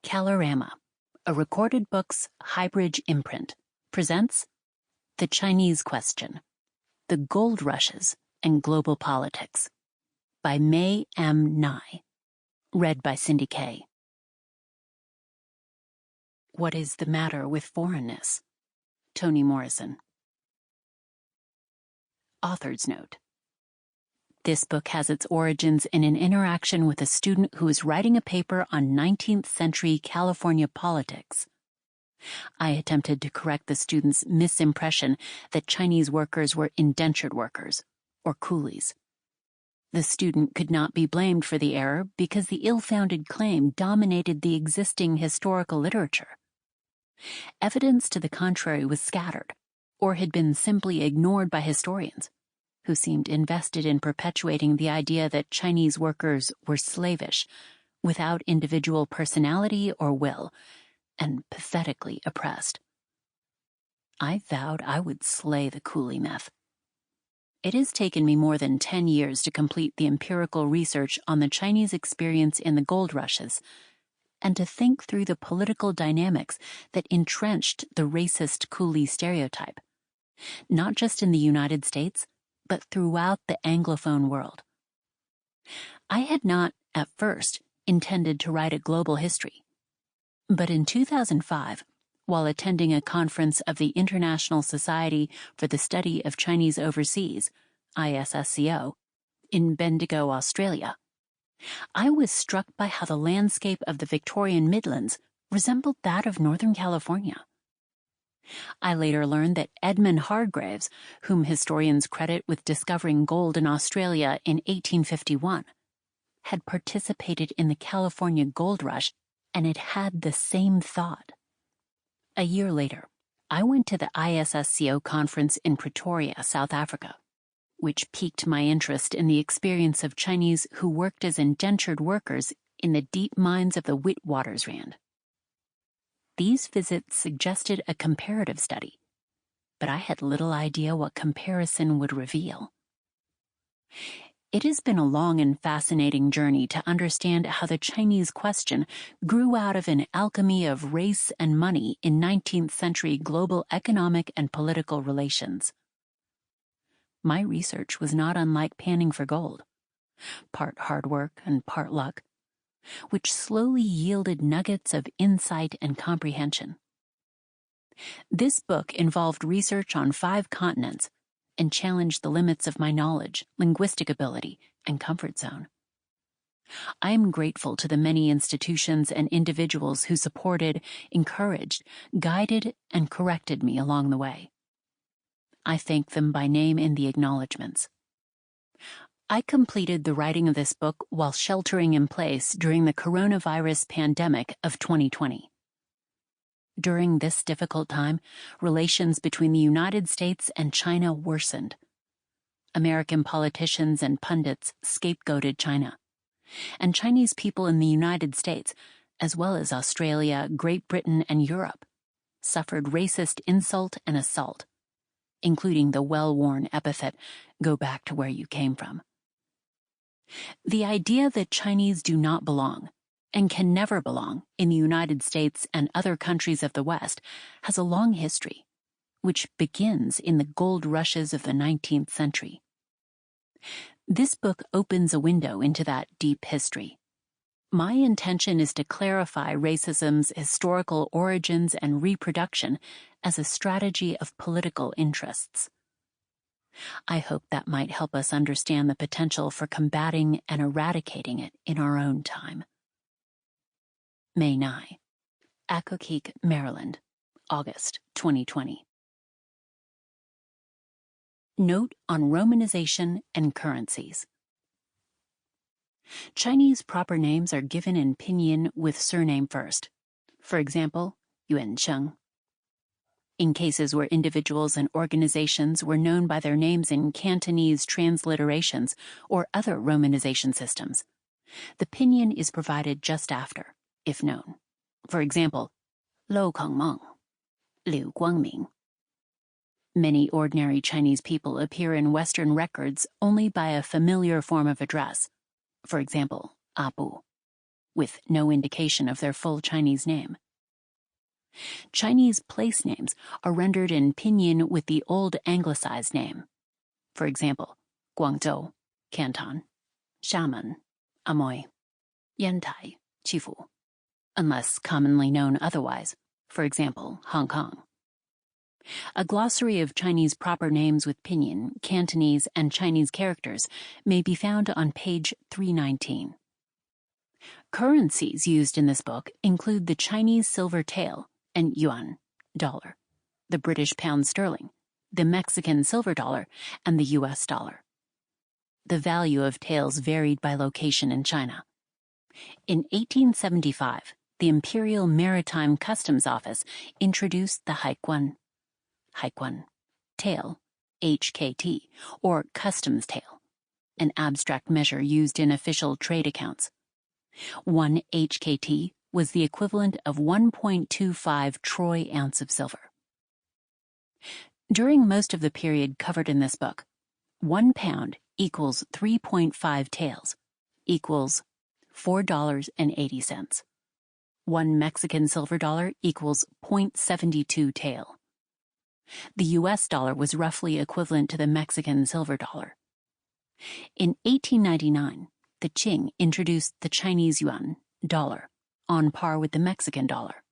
Kalorama, a recorded books hybrid imprint, presents The Chinese Question, The Gold Rushes and Global Politics by Mae M. Ngai, read by Cindy Kay. What is the matter with foreignness? Toni Morrison. Author's note. This book has its origins in an interaction with a student who was writing a paper on 19th-century California politics. I attempted to correct the student's misimpression that Chinese workers were indentured workers, or coolies. The student could not be blamed for the error because the ill-founded claim dominated the existing historical literature. Evidence to the contrary was scattered, or had been simply ignored by historians, who seemed invested in perpetuating the idea that Chinese workers were slavish, without individual personality or will, and pathetically oppressed. I vowed I would slay the coolie myth. It has taken me more than 10 years to complete the empirical research on the Chinese experience in the gold rushes, and to think through the political dynamics that entrenched the racist coolie stereotype, not just in the United States, but throughout the Anglophone world. I had not, at first, intended to write a global history. But in 2005, while attending a conference of the International Society for the Study of Chinese Overseas, ISSCO, in Bendigo, Australia, I was struck by how the landscape of the Victorian Midlands resembled that of Northern California. I later learned that Edmund Hargreaves, whom historians credit with discovering gold in Australia in 1851, had participated in the California gold rush and had had the same thought. A year later, I went to the ISSCO conference in Pretoria, South Africa, which piqued my interest in the experience of Chinese who worked as indentured workers in the deep mines of the Witwatersrand. These visits suggested a comparative study, but I had little idea what comparison would reveal. It has been a long and fascinating journey to understand how the Chinese question grew out of an alchemy of race and money in 19th-century global economic and political relations. My research was not unlike panning for gold, part hard work and part luck, which slowly yielded nuggets of insight and comprehension. This book involved research on 5 continents and challenged the limits of my knowledge, linguistic ability, and comfort zone. I am grateful to the many institutions and individuals who supported, encouraged, guided, and corrected me along the way. I thank them by name in the acknowledgments. I completed the writing of this book while sheltering in place during the coronavirus pandemic of 2020. During this difficult time, relations between the United States and China worsened. American politicians and pundits scapegoated China, and Chinese people in the United States, as well as Australia, Great Britain, and Europe, suffered racist insult and assault, including the well-worn epithet, "Go back to where you came from." The idea that Chinese do not belong, and can never belong, in the United States and other countries of the West has a long history, which begins in the gold rushes of the 19th century. This book opens a window into that deep history. My intention is to clarify racism's historical origins and reproduction as a strategy of political interests. I hope that might help us understand the potential for combating and eradicating it in our own time. Mae Ngai, Accokeek, Maryland, August 2020. Note on Romanization and Currencies. Chinese proper names are given in pinyin with surname first. For example, Yuancheng. In cases where individuals and organizations were known by their names in Cantonese transliterations or other romanization systems, the pinyin is provided just after, if known. For example, Lou Kongmeng, Liu Guangming. Many ordinary Chinese people appear in Western records only by a familiar form of address, for example, Abu. with no indication of their full Chinese name. Chinese place names are rendered in pinyin with the old anglicized name. For example, Guangzhou, Canton, Xiamen, Amoy, Yantai, Qifu, unless commonly known otherwise, for example, Hong Kong. A glossary of Chinese proper names with pinyin, Cantonese, and Chinese characters may be found on page 319. Currencies used in this book include the Chinese silver tael and yuan, dollar, the British pound sterling, the Mexican silver dollar, and the U.S. dollar. The value of taels varied by location in China. In 1875, the Imperial Maritime Customs Office introduced the haikuan, tael, HKT, or customs tael, an abstract measure used in official trade accounts. 1 HKT was the equivalent of 1.25 troy ounce of silver. During most of the period covered in this book, 1 pound equals 3.5 taels, equals $4.80. 1 Mexican silver dollar equals 0.72 tael. The U.S. dollar was roughly equivalent to the Mexican silver dollar. In 1899, the Qing introduced the Chinese yuan, dollar, on par with the Mexican dollar.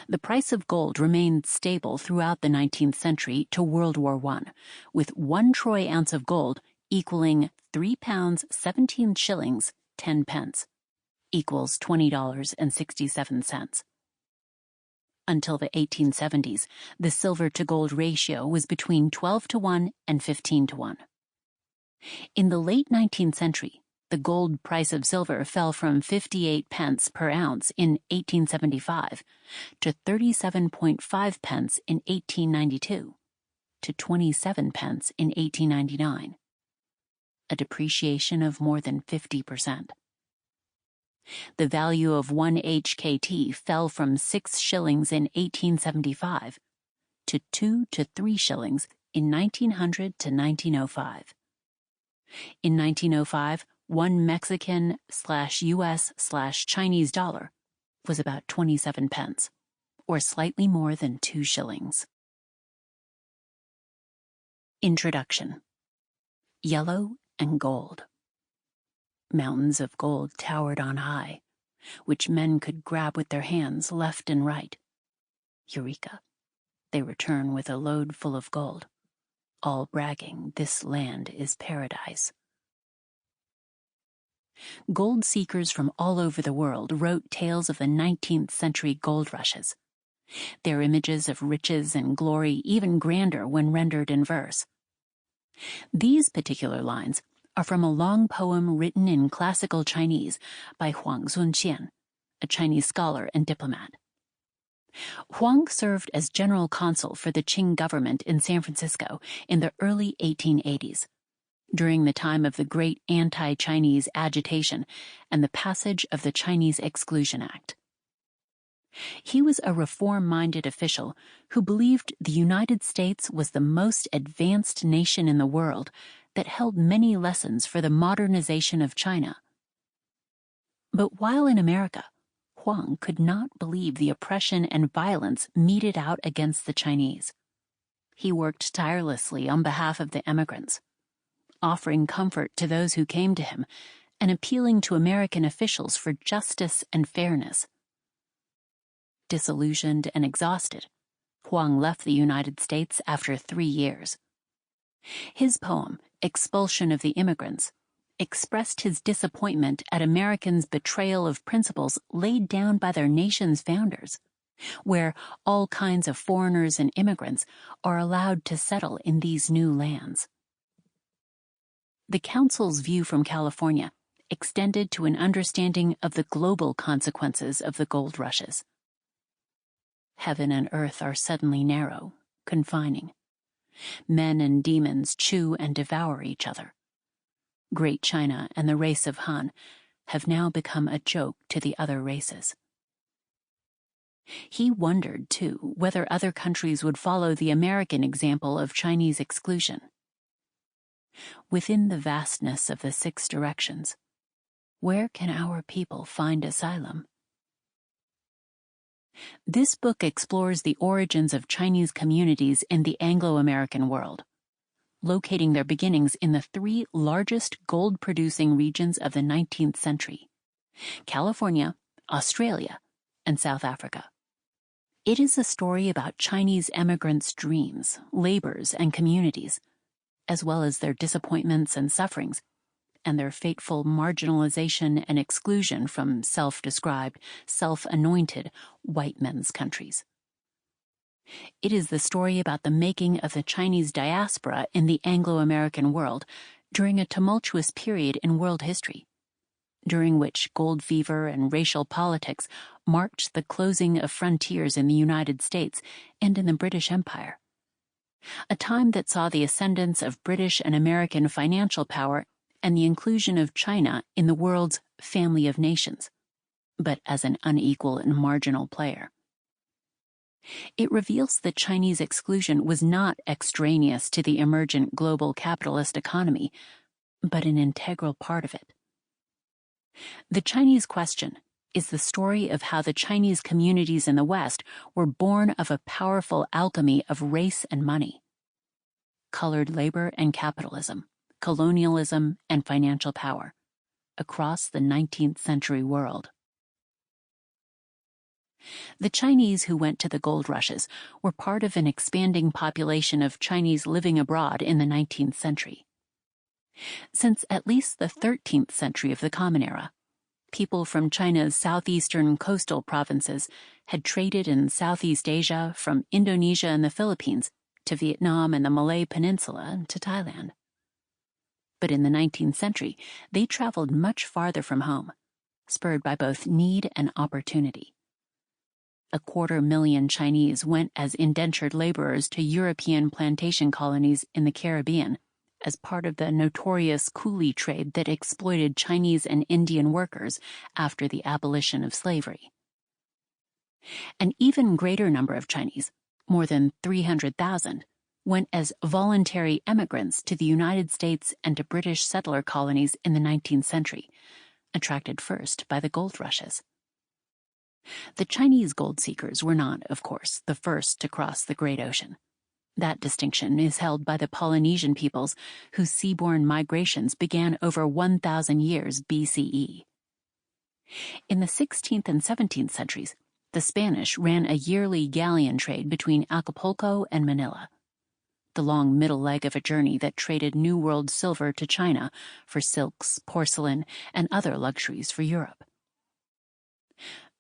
The price of gold remained stable throughout the 19th century to World War I, with 1 troy ounce of gold equaling 3 pounds 17 shillings 10 pence, equals $20.67. Until the 1870s, the silver-to-gold ratio was between 12-1 and 15-1. In the late 19th century, the gold price of silver fell from 58 pence per ounce in 1875 to 37.5 pence in 1892 to 27 pence in 1899, a depreciation of more than 50%. The value of 1 HKT fell from 6 shillings in 1875 to 2 to 3 shillings in 1900 to 1905. In 1905, 1 Mexican/US/Chinese dollar was about 27 pence, or slightly more than 2 shillings. Introduction. Yellow and gold. Mountains of gold towered on high, which men could grab with their hands left and right. Eureka! They return with a load full of gold, all bragging this land is paradise. Gold seekers from all over the world wrote tales of the 19th century gold rushes. Their images of riches and glory even grander when rendered in verse. These particular lines are from a long poem written in classical Chinese by Huang Zunqian, a Chinese scholar and diplomat. Huang served as general consul for the Qing government in San Francisco in the early 1880s, during the time of the great anti-Chinese agitation and the passage of the Chinese Exclusion Act. He was a reform-minded official who believed the United States was the most advanced nation in the world that held many lessons for the modernization of China. But while in America, Huang could not believe the oppression and violence meted out against the Chinese. He worked tirelessly on behalf of the emigrants, offering comfort to those who came to him and appealing to American officials for justice and fairness. Disillusioned and exhausted, Huang left the United States after 3 years. His poem, Expulsion of the Immigrants, expressed his disappointment at Americans' betrayal of principles laid down by their nation's founders, where all kinds of foreigners and immigrants are allowed to settle in these new lands. The Council's view from California extended to an understanding of the global consequences of the gold rushes. Heaven and earth are suddenly narrow, confining. Men and demons chew and devour each other. Great China and the race of Han have now become a joke to the other races. He wondered, too, whether other countries would follow the American example of Chinese exclusion. Within the vastness of the 6 directions, Where can our people find asylum? This book explores the origins of Chinese communities in the Anglo-American world, locating their beginnings in the three largest gold-producing regions of the 19th century: California, Australia, and South Africa. It is a story about Chinese emigrants' dreams, labors, and communities, as well as their disappointments and sufferings, and their fateful marginalization and exclusion from self-described, self-anointed white men's countries. It is the story about the making of the Chinese diaspora in the Anglo-American world during a tumultuous period in world history, during which gold fever and racial politics marked the closing of frontiers in the United States and in the British Empire. A time that saw the ascendance of British and American financial power and the inclusion of China in the world's family of nations, but as an unequal and marginal player. It reveals that Chinese exclusion was not extraneous to the emergent global capitalist economy, but an integral part of it. The Chinese question is the story of how the Chinese communities in the West were born of a powerful alchemy of race and money, colored labor and capitalism, colonialism and financial power, across the 19th century world. The Chinese who went to the gold rushes were part of an expanding population of Chinese living abroad in the 19th century. Since at least the 13th century of the Common Era, people from China's southeastern coastal provinces had traded in Southeast Asia, from Indonesia and the Philippines to Vietnam and the Malay Peninsula to Thailand. But in the 19th century, they traveled much farther from home, spurred by both need and opportunity. 250,000 Chinese went as indentured laborers to European plantation colonies in the Caribbean as part of the notorious coolie trade that exploited Chinese and Indian workers after the abolition of slavery. An even greater number of Chinese, more than 300,000, went as voluntary emigrants to the United States and to British settler colonies in the 19th century, attracted first by the gold rushes. The Chinese gold seekers were not, of course, the first to cross the Great Ocean. That distinction is held by the Polynesian peoples, whose seaborne migrations began over 1,000 years BCE. In the 16th and 17th centuries, the Spanish ran a yearly galleon trade between Acapulco and Manila, the long middle leg of a journey that traded New World silver to China for silks, porcelain, and other luxuries for Europe.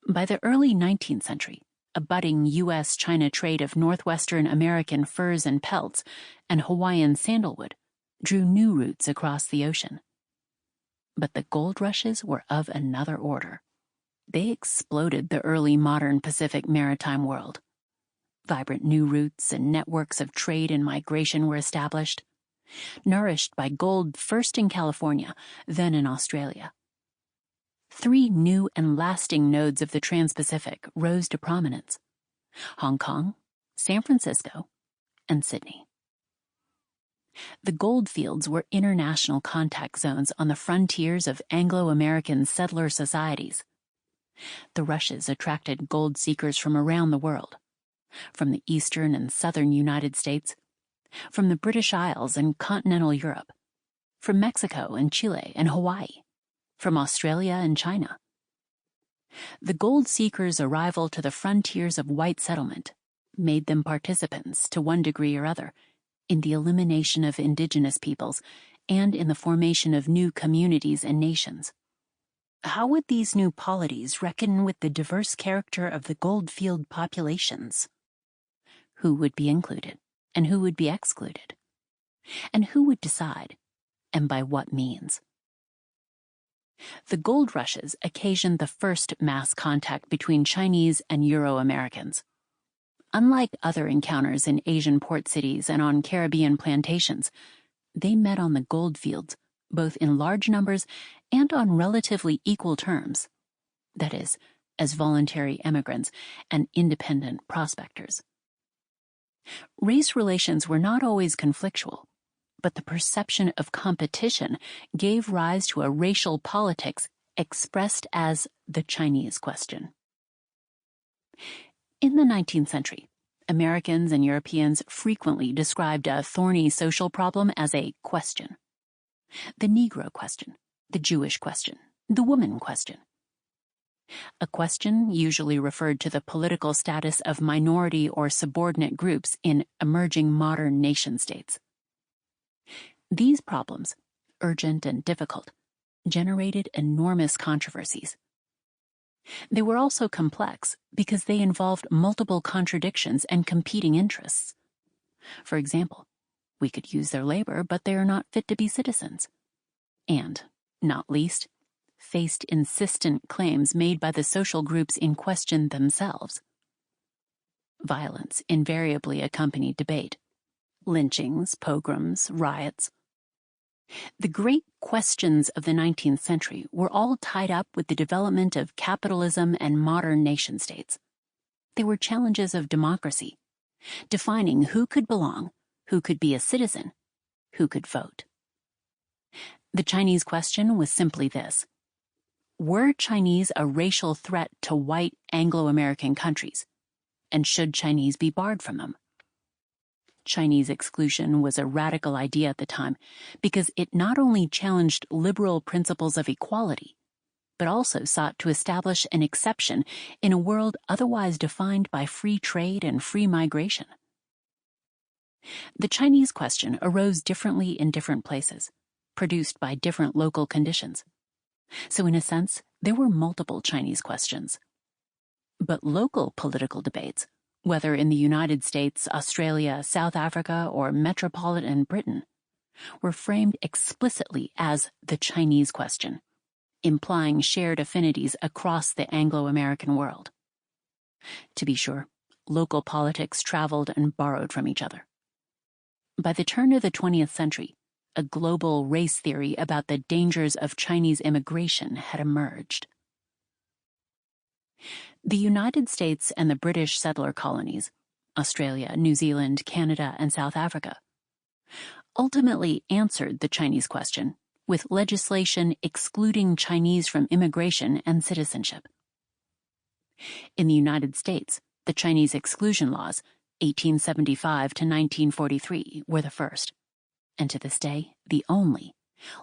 By the early 19th century, a budding U.S.-China trade of northwestern American furs and pelts and Hawaiian sandalwood drew new routes across the ocean. But the gold rushes were of another order. They exploded the early modern Pacific maritime world. Vibrant new routes and networks of trade and migration were established, nourished by gold first in California, then in Australia. 3 new and lasting nodes of the Trans-Pacific rose to prominence: Hong Kong, San Francisco, and Sydney. The goldfields were international contact zones on the frontiers of Anglo-American settler societies. The rushes attracted gold seekers from around the world, from the eastern and southern United States, from the British Isles and continental Europe, from Mexico and Chile and Hawaii, from Australia and China. The gold seekers' arrival to the frontiers of white settlement made them participants, to one degree or other, in the elimination of indigenous peoples and in the formation of new communities and nations. How would these new polities reckon with the diverse character of the goldfield populations? Who would be included, and who would be excluded? And who would decide, and by what means? The gold rushes occasioned the first mass contact between Chinese and Euro-Americans. Unlike other encounters in Asian port cities and on Caribbean plantations, they met on the gold fields, both in large numbers and on relatively equal terms, that is, as voluntary emigrants and independent prospectors. Race relations were not always conflictual, but the perception of competition gave rise to a racial politics expressed as the Chinese question. In the 19th century, Americans and Europeans frequently described a thorny social problem as a question. The Negro question, the Jewish question, the woman question. A question usually referred to the political status of minority or subordinate groups in emerging modern nation-states. These problems, urgent and difficult, generated enormous controversies. They were also complex because they involved multiple contradictions and competing interests. For example, we could use their labor, but they are not fit to be citizens. And, not least, faced insistent claims made by the social groups in question themselves. Violence invariably accompanied debate. Lynchings, pogroms, riots. The great questions of the 19th century were all tied up with the development of capitalism and modern nation-states. They were challenges of democracy, defining who could belong, who could be a citizen, who could vote. The Chinese question was simply this: were Chinese a racial threat to white Anglo-American countries, and should Chinese be barred from them? Chinese exclusion was a radical idea at the time because it not only challenged liberal principles of equality, but also sought to establish an exception in a world otherwise defined by free trade and free migration. The Chinese question arose differently in different places, produced by different local conditions. So in a sense, there were multiple Chinese questions. But local political debates, whether in the United States, Australia, South Africa, or metropolitan Britain, were framed explicitly as the Chinese question, implying shared affinities across the Anglo-American world. To be sure, local politics traveled and borrowed from each other. By the turn of the 20th century, a global race theory about the dangers of Chinese immigration had emerged. The United States and the British settler colonies, Australia, New Zealand, Canada, and South Africa, ultimately answered the Chinese question with legislation excluding Chinese from immigration and citizenship. In the United States, the Chinese exclusion laws, 1875 to 1943, were the first, and to this day, the only,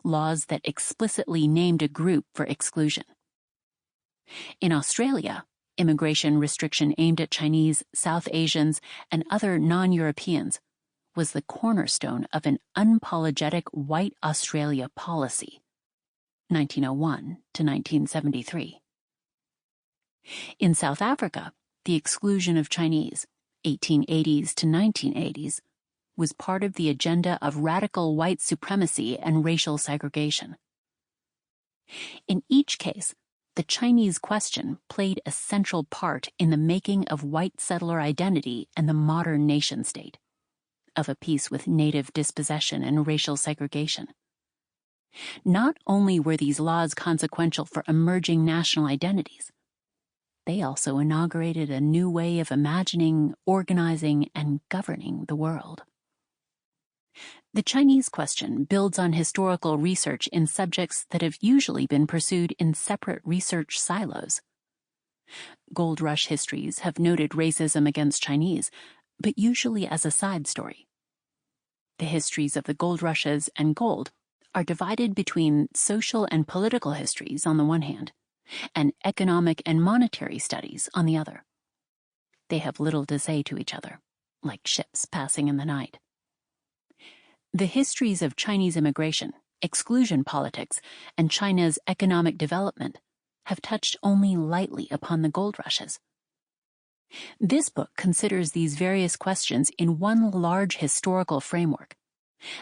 laws that explicitly named a group for exclusion. In Australia, immigration restriction aimed at Chinese, South Asians, and other non-Europeans was the cornerstone of an unapologetic White Australia policy, 1901 to 1973. In South Africa, the exclusion of Chinese, 1880s to 1980s, was part of the agenda of radical white supremacy and racial segregation. In each case, the Chinese question played a central part in the making of white settler identity and the modern nation-state, of a piece with native dispossession and racial segregation. Not only were these laws consequential for emerging national identities, they also inaugurated a new way of imagining, organizing, and governing the world. The Chinese question builds on historical research in subjects that have usually been pursued in separate research silos. Gold rush histories have noted racism against Chinese, but usually as a side story. The histories of the gold rushes and gold are divided between social and political histories on the one hand, and economic and monetary studies on the other. They have little to say to each other, like ships passing in the night. The histories of Chinese immigration, exclusion politics, and China's economic development have touched only lightly upon the gold rushes. This book considers these various questions in one large historical framework,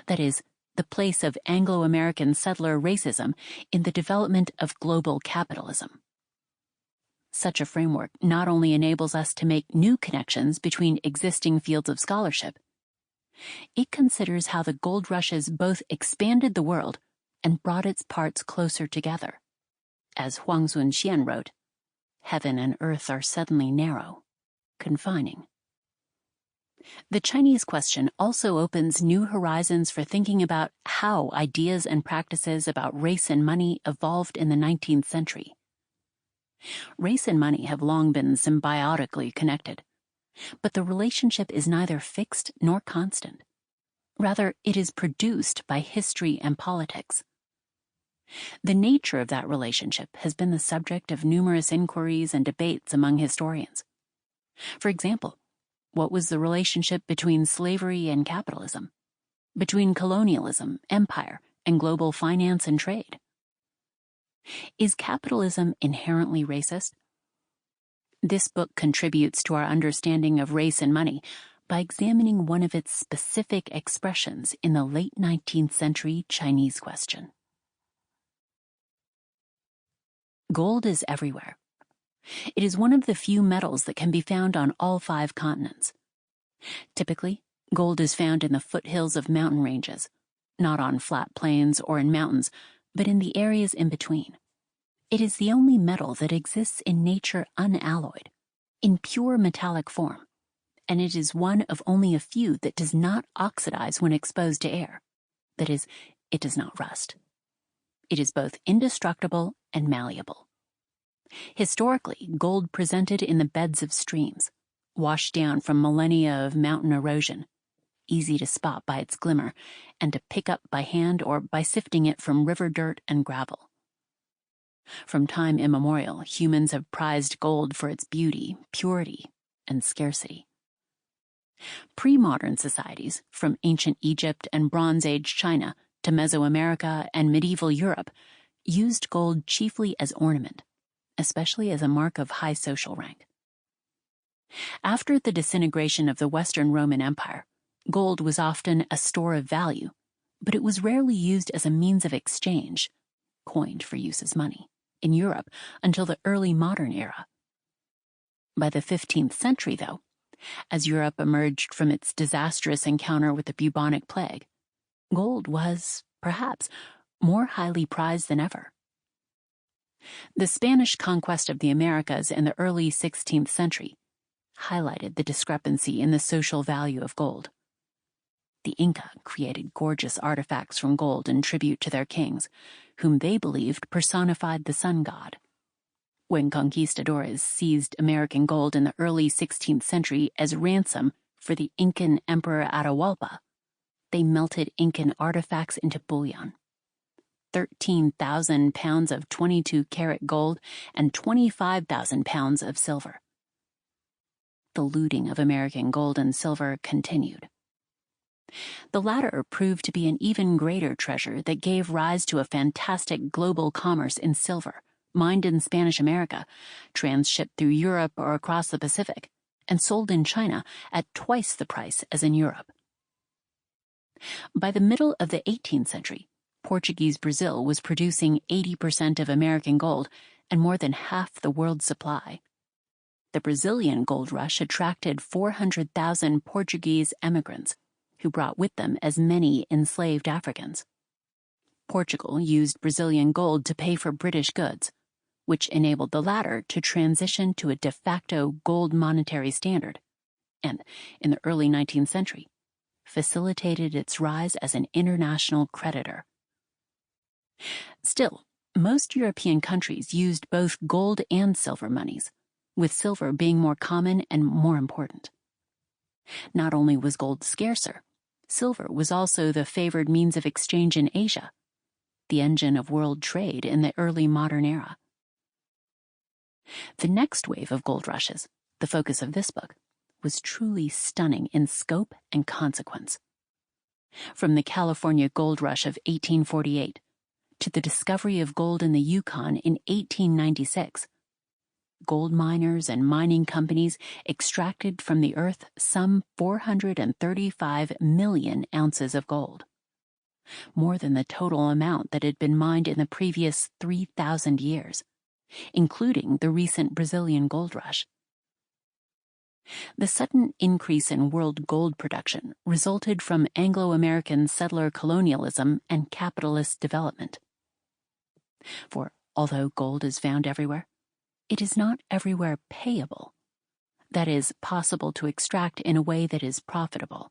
that is, the place of Anglo-American settler racism in the development of global capitalism. Such a framework not only enables us to make new connections between existing fields of scholarship, it considers how the gold rushes both expanded the world and brought its parts closer together. As Huang Zunxian wrote, "Heaven and earth are suddenly narrow, confining." The Chinese question also opens new horizons for thinking about how ideas and practices about race and money evolved in the 19th century. Race and money have long been symbiotically connected, but the relationship is neither fixed nor constant. Rather, it is produced by history and politics. The nature of that relationship has been the subject of numerous inquiries and debates among historians. For example, what was the relationship between slavery and capitalism? Between colonialism, empire, and global finance and trade? Is capitalism inherently racist? This book contributes to our understanding of race and money by examining one of its specific expressions in the late 19th century Chinese question. Gold is everywhere. It is one of the few metals that can be found on all 5 continents. Typically, gold is found in the foothills of mountain ranges, not on flat plains or in mountains, but in the areas in between. It is the only metal that exists in nature unalloyed, in pure metallic form, and it is one of only a few that does not oxidize when exposed to air. That is, it does not rust. It is both indestructible and malleable. Historically, gold presented in the beds of streams, washed down from millennia of mountain erosion, easy to spot by its glimmer, and to pick up by hand or by sifting it from river dirt and gravel. From time immemorial, humans have prized gold for its beauty, purity, and scarcity. Pre-modern societies, from ancient Egypt and Bronze Age China to Mesoamerica and medieval Europe, used gold chiefly as ornament, especially as a mark of high social rank. After the disintegration of the Western Roman Empire, gold was often a store of value, but it was rarely used as a means of exchange, coined for use as money, in Europe until the early modern era. By the 15th century, though, as Europe emerged from its disastrous encounter with the bubonic plague, gold was, perhaps, more highly prized than ever. The Spanish conquest of the Americas in the early 16th century highlighted the discrepancy in the social value of gold. The Inca created gorgeous artifacts from gold in tribute to their kings, whom they believed personified the sun god. When conquistadores seized American gold in the early 16th century as ransom for the Incan Emperor Atahualpa, they melted Incan artifacts into bullion. 13,000 pounds of 22-karat gold and 25,000 pounds of silver. The looting of American gold and silver continued. The latter proved to be an even greater treasure that gave rise to a fantastic global commerce in silver, mined in Spanish America, transshipped through Europe or across the Pacific, and sold in China at twice the price as in Europe. By the middle of the 18th century, Portuguese Brazil was producing 80% of American gold and more than half the world's supply. The Brazilian gold rush attracted 400,000 Portuguese emigrants, who brought with them as many enslaved Africans. Portugal used Brazilian gold to pay for British goods, which enabled the latter to transition to a de facto gold monetary standard, and, in the early 19th century, facilitated its rise as an international creditor. Still, most European countries used both gold and silver monies, with silver being more common and more important. Not only was gold scarcer, silver was also the favored means of exchange in Asia, the engine of world trade in the early modern era. The next wave of gold rushes, the focus of this book, was truly stunning in scope and consequence. From the California gold rush of 1848 to the discovery of gold in the Yukon in 1896, gold miners and mining companies extracted from the earth some 435 million ounces of gold, more than the total amount that had been mined in the previous 3,000 years, including the recent Brazilian gold rush. The sudden increase in world gold production resulted from Anglo-American settler colonialism and capitalist development. For although gold is found everywhere, it is not everywhere payable. that is possible to extract in a way that is profitable.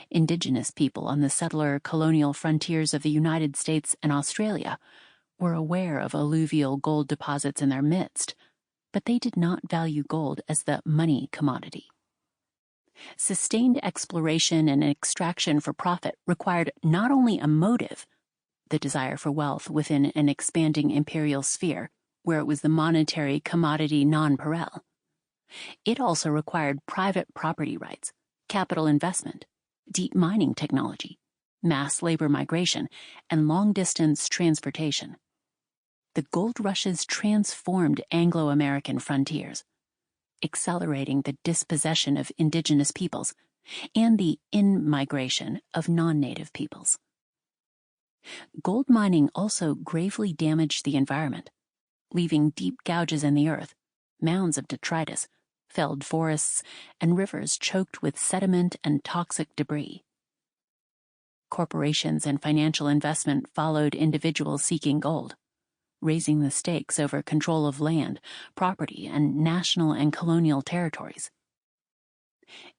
Indigenous people on the settler colonial frontiers of the United States and Australia were aware of alluvial gold deposits in their midst, but they did not value gold as the money commodity. Sustained exploration and extraction for profit required not only a motive, the desire for wealth within an expanding imperial sphere, where it was the monetary commodity nonpareil. It also required private property rights, capital investment, deep mining technology, mass labor migration, and long-distance transportation. The gold rushes transformed Anglo-American frontiers, accelerating the dispossession of indigenous peoples and the in-migration of non-native peoples. Gold mining also gravely damaged the environment, leaving deep gouges in the earth, mounds of detritus, felled forests, and rivers choked with sediment and toxic debris. Corporations and financial investment followed individuals seeking gold, raising the stakes over control of land, property, and national and colonial territories.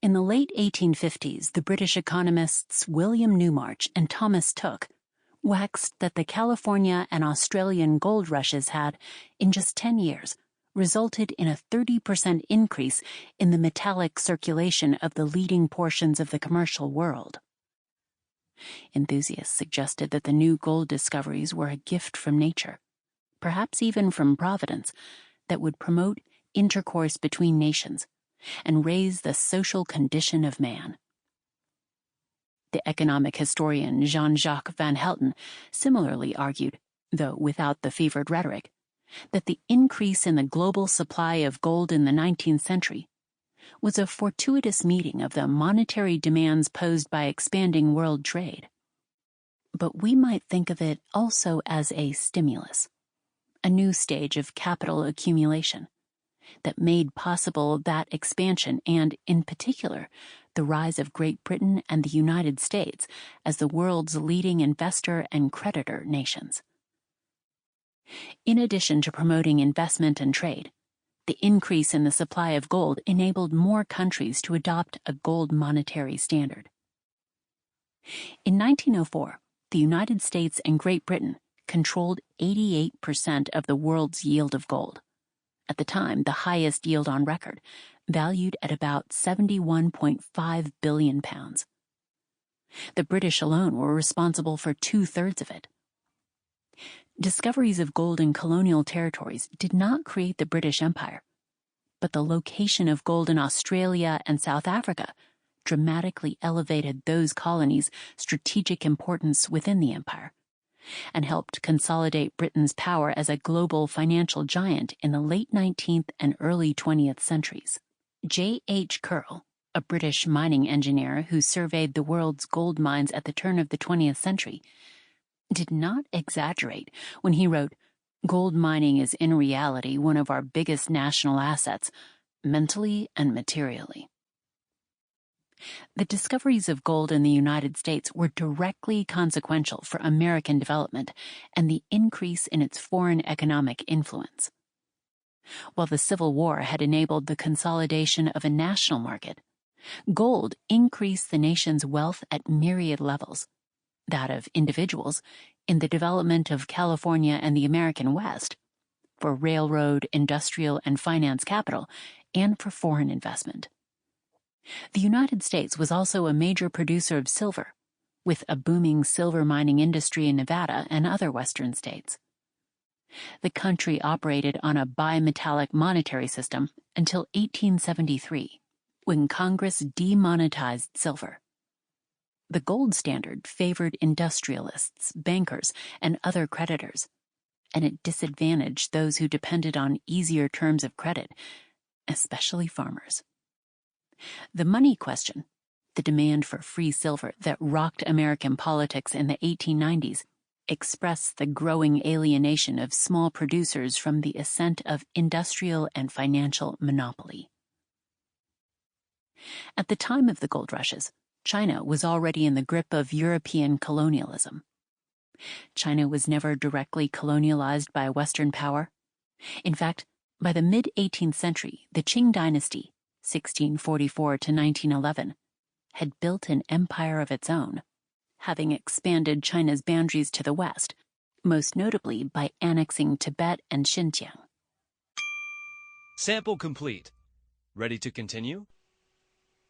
In the late 1850s, the British economists William Newmarch and Thomas Tooke waxed that the California and Australian gold rushes had, in just 10 years, resulted in a 30% increase in the metallic circulation of the leading portions of the commercial world. Enthusiasts suggested that the new gold discoveries were a gift from nature, perhaps even from Providence, that would promote intercourse between nations and raise the social condition of man. The economic historian Jean-Jacques Van Helten similarly argued, though without the fevered rhetoric, that the increase in the global supply of gold in the 19th century was a fortuitous meeting of the monetary demands posed by expanding world trade. But we might think of it also as a stimulus, a new stage of capital accumulation that made possible that expansion and, in particular, the rise of Great Britain and the United States as the world's leading investor and creditor nations. In addition to promoting investment and trade, the increase in the supply of gold enabled more countries to adopt a gold monetary standard. In 1904, the United States and Great Britain controlled 88% of the world's yield of gold, at the time the highest yield on record, valued at about £71.5 billion. The British alone were responsible for 2/3 of it. Discoveries of gold in colonial territories did not create the British Empire, but the location of gold in Australia and South Africa dramatically elevated those colonies' strategic importance within the empire, and helped consolidate Britain's power as a global financial giant in the late 19th and early 20th centuries. J.H. Curl, a British mining engineer who surveyed the world's gold mines at the turn of the 20th century, did not exaggerate when he wrote, "Gold mining is in reality one of our biggest national assets, mentally and materially." The discoveries of gold in the United States were directly consequential for American development and the increase in its foreign economic influence. While the Civil War had enabled the consolidation of a national market, gold increased the nation's wealth at myriad levels, that of individuals in the development of California and the American West, for railroad, industrial, and finance capital, and for foreign investment. The United States was also a major producer of silver, with a booming silver mining industry in Nevada and other western states. The country operated on a bimetallic monetary system until 1873, when Congress demonetized silver. The gold standard favored industrialists, bankers, and other creditors, and it disadvantaged those who depended on easier terms of credit, especially farmers. The money question, the demand for free silver that rocked American politics in the 1890s, expressed the growing alienation of small producers from the ascent of industrial and financial monopoly. At the time of the gold rushes, China was already in the grip of European colonialism. China was never directly colonialized by a Western power. In fact, By the mid-18th century, the Qing dynasty, 1644 to 1911, had built an empire of its own, having expanded China's boundaries to the west, most notably by annexing Tibet and Xinjiang. Sample complete. Ready to continue?